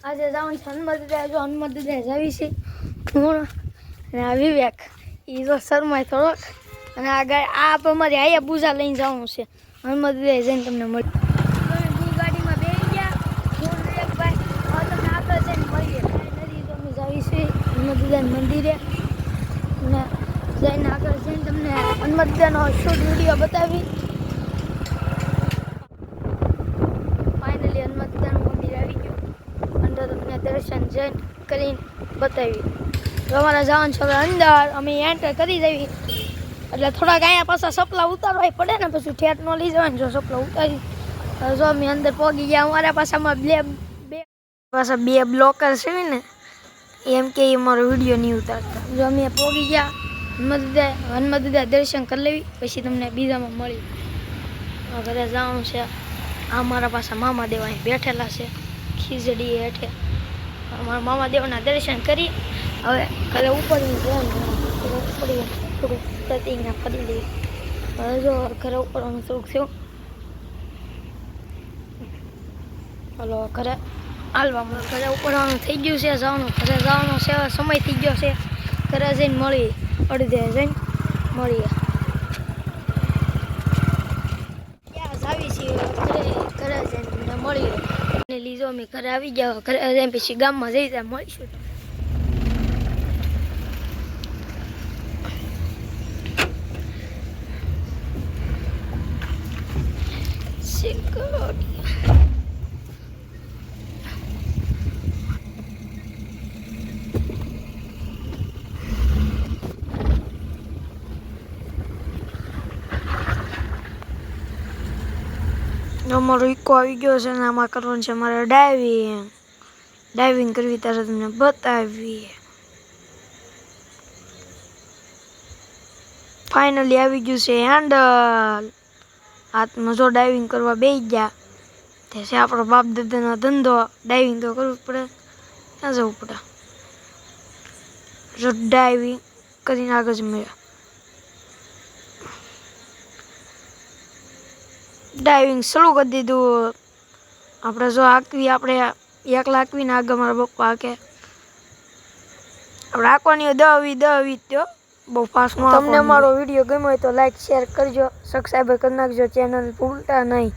આજે જવાનું છે હનુમત દાદા. જો હનુમત દાદા જાવી છે હું અને આ વિવેક એ જો શરમાય થોડોક. અને આ અમારી આયા પૂજા લઈને જવાનું છે. હનુમત દાદા જઈને તમને મળી ગાડીમાં બેસી ગયા હું વિવેકભાઈ. તમને આગળ જઈને મળીએ. નદી તો અમે જાવી છે હનુમત દાદાના મંદિરે અને જઈને આગળ જઈને તમને હનુમત દાદાનો શૂટ વિડીયો બતાવી. ફાઇનલી હનુમત દાદાનું મંદિર આવી ગયું. અંદર તમને દર્શન જઈને કરીને બતાવી. અમારે જવાનું છે અંદર. અમે એન્ટર કરી દેવી એટલે થોડાક અહીંયા પાછા સપલા ઉતારવા પડે ને, પછી ઠેઠ ન લઈ જવાય ને. જો સપલા ઉતારી જો અમે અંદર પહોંચી ગયા. અમારા પાછામાં બે બ્લોકર છે ને એમ કે અમારો વિડીયો નહીં ઉતારતા. જો અમે પહોંચી ગયા હનુમત દાદા દર્શન કરી લેવી પછી તમને બીજામાં મળી. ઘરે જવાનું છે. આ મારા પાસે મામા દેવ અહીં બેઠેલા છે ખીજડી હેઠે. અમારા મામા દેવના દર્શન કરી હવે ઘરે ઉપર થોડુંક પ્રતિજ્ઞા ફરી લઈએ. હવે જો ઘરે ઉપરનું થોડુંક થયું. હલો ઘરે હાલવામાં ઘરે ઉપરવાનું થઈ ગયું છે. જવાનું ઘરે જવાનો સમય થઈ ગયો છે. ઘરે જઈને મળીએ. અડધે જઈને મળીએ. ક્યાં આવી છીએ ઘરે જઈને મળીએ. લીધો અમે ઘરે આવી ગયા. ઘરે જઈને પછી ગામમાં જઈ ત્યાં મળીશું. અમારો ઇકો આવી ગયો છે ને આમાં કરવાનું છે મારે ડાઇવિંગ કરવી ત્યારે તમને બતાવી. ફાઇનલી આવી ગયું છે હેન્ડલ હાથમાં. જો ડાઇવિંગ કરવા બેસી ગયા તે છે આપણો બાપ દાદાનો ધંધો. ડાઇવિંગ તો કરવું પડે. ત્યાં જવું પડે. જો ડાઇવિંગ કરીને આગળ જ મળ્યા. ડાઇવિંગ શરૂ કરી દીધું. આપણે જો આપણે એકલા હાંકવીને આગળ મારા પપ્પા હાંકે. આપણે હાંકવાની 10-20 થયો બહુ ફાસ્ટ. તમને અમારો વિડીયો ગમ્યો હોય તો લાઈક શેર કરજો. સબસ્ક્રાઈબર કરી નાખજો. ચેનલ ભૂલતા નહીં.